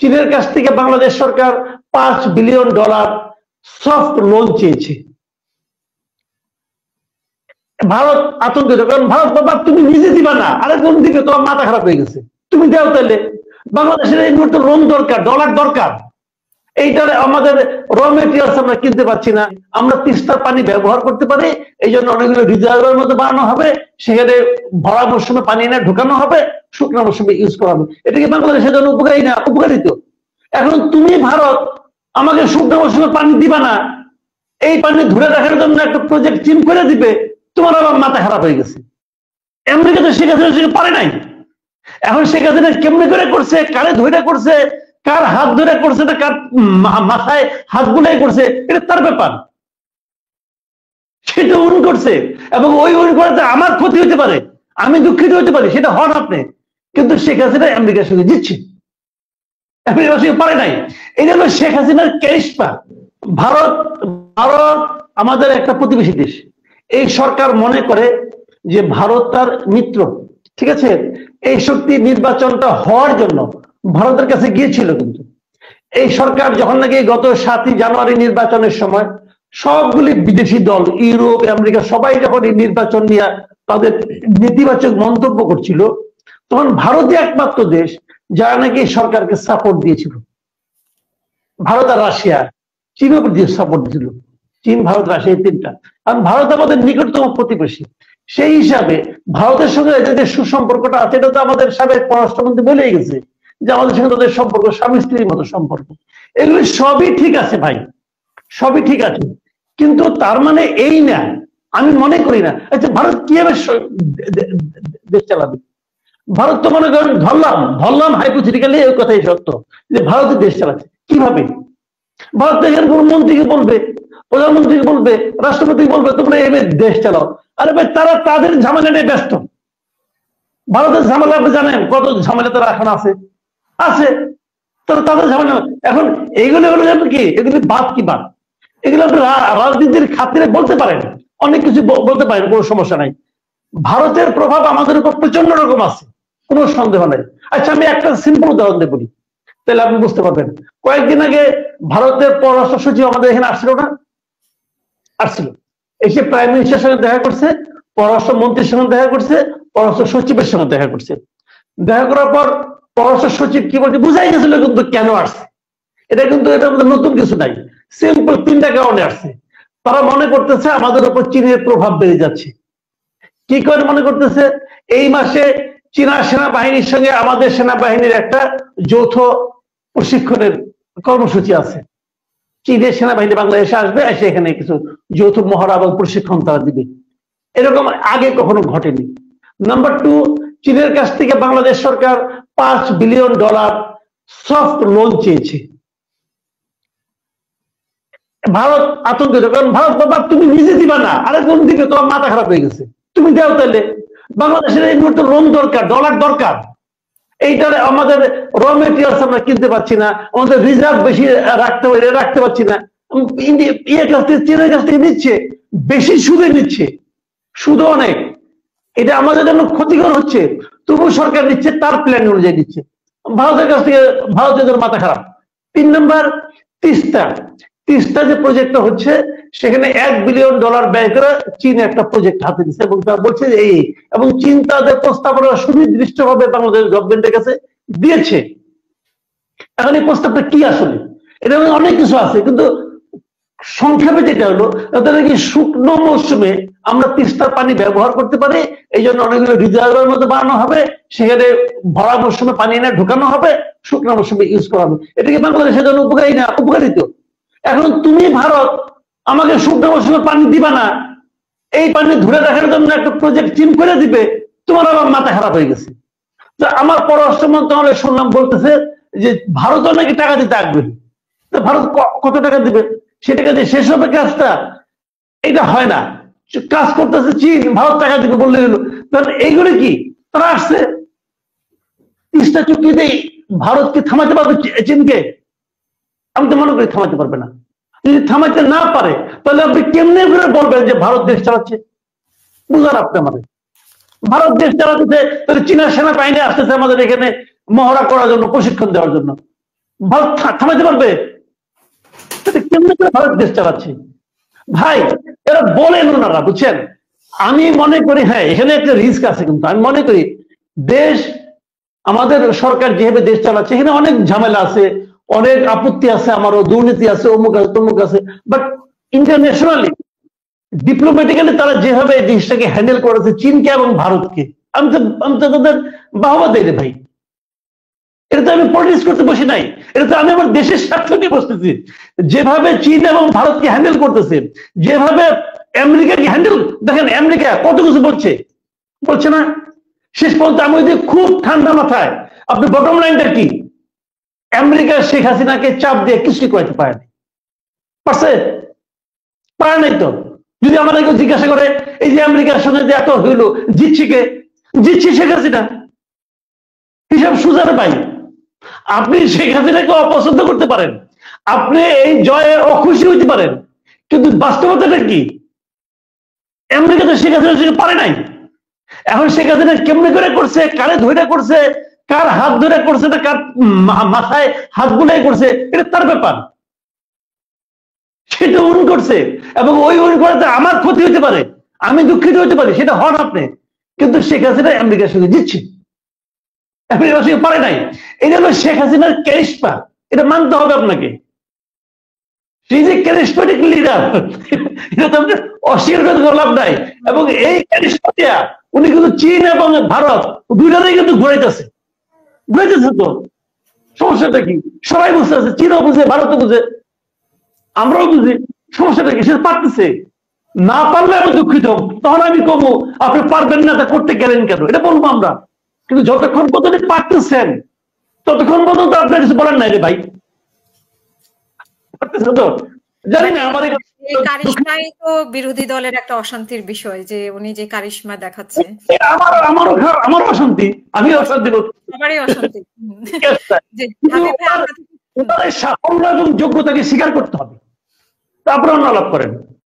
চীনের কাছ থেকে বাংলাদেশ সরকার $5 বিলিয়ন সফট লোন চেয়েছে। ভারত আতঙ্কিত, কারণ ভারত বাবা তুমি নিজে দিবা না, আরেকজন দিকে, তোমার মাথা খারাপ হয়ে গেছে, তুমি দেও তাহলে। বাংলাদেশের এই মুহূর্তে লোন দরকার, ডলার দরকার। এইটার আমাদের র মেটেরিয়ালস আমরা কিনতে পারছি না, আমরা তিস্তার পানি ব্যবহার করতে পারি, এই জন্য অনেকগুলো রিজার্ভের মধ্যে বানানো হবে, সেখানে ভরা মৌসুমে পানি এনে ঢুকানো হবে, শুকনো মৌসুমে ইউজ করা হবে। এটা কি বাংলাদেশের জন্য উপকারী না? উপকারিত। এখন তুমি ভারত আমাকে শুকনো মৌসুমে পানি দিবা না, এই পানি ধরে রাখার জন্য একটা প্রজেক্ট চিন করে দিবে, তোমার আবার মাথা খারাপ হয়ে গেছে। আমেরিকা তো শেখ হাসিনা পারে নাই। এখন শেখ হাসিনা কেমনে করে করছে, কারে ধরে করছে, কার হাত ধরে করছে, না কার মাথায় হাত বুলাই করছে, এটা তার ব্যাপার, সেটা উনি করছে। এবং ওই করাতে আমার ক্ষতি হতে পারে, আমি দুঃখিত হতে পারি, সেটা হন আপনি, কিন্তু শেখ হাসিনা আমেরিকার সঙ্গে জিতছে, আমেরিকার সঙ্গে পারে নাই। এই জন্য শেখ হাসিনার ক্যারিশমা। ভারত ভারত আমাদের একটা প্রতিবেশী দেশ। এই সরকার মনে করে যে ভারত তার মিত্র, ঠিক আছে। এই শক্তি নির্বাচনটা হওয়ার জন্য ভারতের কাছে গিয়েছিল, কিন্তু এই সরকার যখন নাকি গত 7ই জানুয়ারি নির্বাচনের সময় সবগুলি বিদেশি দল, ইউরোপ, আমেরিকা সবাই যখন এই নির্বাচন নিয়ে তাদের নেতিবাচক মন্তব্য করছিল, তখন ভারতই একমাত্র দেশ যারা নাকি সরকারকে সাপোর্ট দিয়েছিল। ভারত আর রাশিয়া, চীনও সাপোর্ট দিল। চীন, ভারত, রাশিয়া, তিনটা। কারণ ভারত আমাদের নিকটতম প্রতিবেশী, সেই হিসাবে ভারতের সঙ্গে যে সুসম্পর্কটা আছে, এটা তো আমাদের সাবেক পররাষ্ট্রমন্ত্রী বলেই গেছে যে আমাদের সঙ্গে তাদের সম্পর্ক স্বামী স্ত্রীর মতো সম্পর্ক। এগুলো সবই ঠিক আছে ভাই, সবই ঠিক আছে, কিন্তু তার মানে এই না, আমি মনে করি না। আচ্ছা, ভারত কিভাবে দেশ চালাবে? ভারত তো মনে করেন ধরলাম হাইপোথেটিক্যালি, এই কথাই সত্য যে ভারতের দেশ চালাচ্ছে কিভাবে। ভারত এখানে কোন মন্ত্রীকে বলবে, প্রধানমন্ত্রীকে বলবে, রাষ্ট্রপতি বলবে তোমরা এভাবে দেশ চালাও। আরে ভাই, তারা তাদের ঝামেলা নিয়ে ব্যস্ত। ভারতের ঝামেলা আপনি জানেন কত ঝামেলা তারা এখন আছে, তারা তাদের ঝামেলা। এখন এইগুলো হলো কি, এগুলি বাদ কি বাদ, এগুলো আপনি রাজনীতির খাতিরে বলতে পারেন, অনেক কিছু বলতে পারেন, কোনো সমস্যা নাই। ভারতের প্রভাব আমাদের উপর প্রচন্ড রকম আছে, কোনো সন্দেহ নাই। আচ্ছা, আমি একটা সিম্পল উদাহরণ দিয়ে বলি, তাহলে আপনি বুঝতে পারবেন। কয়েকদিন আগে ভারতের পররাষ্ট্র সচিব আমাদের এখানে আসছিল না? আসছিল, এসে প্রাইম মিনিস্টারের সঙ্গে দেখা করছে, পররাষ্ট্র মন্ত্রীর সঙ্গে দেখা করছে, পররাষ্ট্র সচিবের সঙ্গে দেখা করছে। দেখা করার পর পররাষ্ট্র সচিব কি বলছে বুঝাই গেছিল কিন্তু কেন আসছে। এটা কিন্তু এটার মধ্যে নতুন কিছু নাই, সিম্পল 3টা কারণে আসছে। তারা মনে করতেছে আমাদের উপর চীনের প্রভাব বেড়ে যাচ্ছে। কি করে মনে করতেছে? এই মাসে চীনা সেনাবাহিনীর সঙ্গে আমাদের সেনাবাহিনীর একটা যৌথ প্রশিক্ষণের কর্মসূচি আছে। চীনের সেনাবাহিনী বাংলাদেশে আসবে, এসে এখানে কিছু যৌথ মহড়া এবং প্রশিক্ষণ তারা দিবে। এরকম আগে কখনো ঘটেনি। নাম্বার 2, চীনের কাছ থেকে বাংলাদেশ সরকার $5 বিলিয়ন সফট লোন চেয়েছে। ভারত আতঙ্কিত, কারণ ভারত বাবা তুমি নিজে দিবা না, আরেকজন দিকে, তোমার মাথা খারাপ হয়ে গেছে, তুমি দেও তাহলে। বাংলাদেশের এই মুহূর্তে লোন দরকার, ডলার দরকার। এইটার আমাদের র মেটেরিয়ালস আমরা কিনতে পারছি না, আমাদের রিজার্ভ বেশি রাখতে পারছি না। ইয়ের কাছ থেকে, চীনের কাছ থেকে নিচ্ছে, বেশি সুদে নিচ্ছে, সুদ অনেক। এটা আমাদের জন্য ক্ষতিকর হচ্ছে, তবু সরকার নিচ্ছে তার প্ল্যান অনুযায়ী নিচ্ছে। ভারতের কাছ থেকে, ভারতের মাথা খারাপ। 3 নম্বর, তিস্তা যে প্রজেক্টটা হচ্ছে, সেখানে $1 বিলিয়ন ব্যয় করে চীন একটা প্রজেক্ট হাতে দিচ্ছে, এবং তারা বলছে যে এই, এবং চীন তাদের প্রস্তাবনা সুনির্দিষ্টভাবে বাংলাদেশ গভর্নমেন্টের কাছে দিয়েছে। এখন এই প্রস্তাবটা কি আসলে, এটা অনেক কিছু আছে, কিন্তু সংক্ষেপে যেটা হলো, নাকি শুকনো মৌসুমে আমরা তিস্তার পানি ব্যবহার করতে পারি, এই জন্য অনেকগুলো রিজার্ভের মধ্যে বানানো হবে, সেখানে ভরা মৌসুমে পানি এনে ঢুকানো হবে, শুকনো মৌসুমে ইউজ করা হবে। এটা কি বাংলাদেশের জন্য উপকারী না? উপকারিত। এখন তুমি ভারত আমাকে শুকনো মৌসুমে পানি দিবা না, এই পানি ধরে রাখার জন্য একটা প্রজেক্ট চিন করে দিবে, তোমার আবার মাথা খারাপ হয়ে গেছে। তো আমার পররাষ্ট্র মন্ত্রণালয় শুনলাম বলতেছে যে ভারতও নাকি টাকা দিতে আগ্রহী। তো ভারত কত টাকা দিবে? সে টাকা দিয়ে শেষ হবে কাজটা? এটা হয় না, কাজ করতেছে চীন, ভারত টাকা দিবে বললে গেল। কারণ এইগুলো কি, তারা আসছে তিস্তা চুক্তিতে, ভারত কি থামাতে পারবে চীনকে? আমি তো মনে করি থামাতে পারবে না। যদি থামাতে না পারে, তাহলে আপনি কেমনে করে বলবেন যে ভারত দেশ চালাচ্ছে? বুঝান আপনি আমাদের, ভারত দেশ চালাচ্ছে, তাহলে চীনা সেনাবাহিনী আসতেছে আমাদের এখানে মহড়া করার জন্য, প্রশিক্ষণ দেওয়ার জন্য। ভারত থামাইতে পারবে? কেমনে করে ভারত দেশ চালাচ্ছে ভাই? এরা বলেন ওনারা, বুঝছেন? আমি মনে করি হ্যাঁ এখানে একটা রিস্ক আছে, কিন্তু আমি মনে করি দেশ, আমাদের সরকার যেভাবে দেশ চালাচ্ছে এখানে অনেক ঝামেলা আছে, অনেক আপত্তি আছে, আমারও দুর্নীতি আছে, অমুক আছে তমুক আছে, বাট ইন্টারন্যাশনালি ডিপ্লোম্যাটিক্যালি তারা যেভাবে এই জিনিসটাকে হ্যান্ডেল করেছে চীনকে এবং ভারতকে, আমি তো তাদের বাহবা দেই রে ভাই। এটা তো আমি পলিটিক্স করতে বসি নাই, এটা তো আমি আমার দেশের স্বার্থ নিয়ে বসতেছি। যেভাবে চীন এবং ভারতকে হ্যান্ডেল করতেছে, যেভাবে আমেরিকাকে হ্যান্ডেল, দেখেন আমেরিকা কত কিছু বলছে না? শেষ পর্যন্ত আমি ওই যে খুব ঠান্ডা মাথায়, আপনি বটম লাইনটা কি, আমেরিকা শেখ হাসিনাকে চাপ দিয়ে কিছুই করাতে পারেনি। পারছে? পারে নাই তো। যদি আমাদেরকে জিজ্ঞাসা করে এই যে আমেরিকার সঙ্গে যে এত হইল, জিতছি শেখ হাসিনা, হিসাব সুজার পাই। আপনি শেখ হাসিনাকে অপছন্দ করতে পারেন, আপনি এই জয়ে অখুশি হইতে পারেন, কিন্তু বাস্তবতাটা কি? আমেরিকা তো শেখ হাসিনার সঙ্গে পারে নাই। এখন শেখ হাসিনা কেমনে করে করছে, কারে ধরে করছে, কার হাত ধরে করছে, না কার মাথায় হাত বুলাই করছে, এটা তার ব্যাপার, সেটা উনি করছে। এবং ওই উনি করাতে আমার ক্ষতি হতে পারে, আমি দুঃখিত হতে পারি, সেটা হন আপনি, কিন্তু শেখ হাসিনা আমেরিকার সঙ্গে জিতছে, আমেরিকার সঙ্গে পারে নাই। এটা হলো শেখ হাসিনার ক্যারিশমা, এটা মানতে হবে আপনাকে। সেই যে ক্যারিশমেটিক লিডার, এটা তো আপনি অস্বীকার করে লাভ নাই। এবং এই ক্যারিশমাটিয়া উনি কিন্তু চীন এবং ভারত দুইটাতেই কিন্তু ঘুরাইতেছে তো। সমস্যাটা কি? সবাই বুঝতে আছে, চীনও বুঝে, ভারতও বুঝে, আমরাও বুঝি। সমস্যাটা কি? সে পারতেছে না, পারলে আমি দুঃখিত, তখন আমি কমু আপনি পারবেন না, তা করতে গেলেন কেন, এটা বলবো আমরা। কিন্তু যতক্ষণ পর্যন্ত পারতেছেন ততক্ষণ পর্যন্ত আপনার কিছু বলেন নাই রে ভাই। পারতেছেন তো? জানি না আমার কারিশমাই তো বিরোধী দলের একটা অশান্তির বিষয়, যে উনি যে কারিশমা দেখাচ্ছে। আমারও অশান্তি, আমি অশান্তি সবারই অশান্তি। সাফল্য এবং যোগ্যতাকে স্বীকার করতে হবে, তারপরে অন্য লাভ করেন।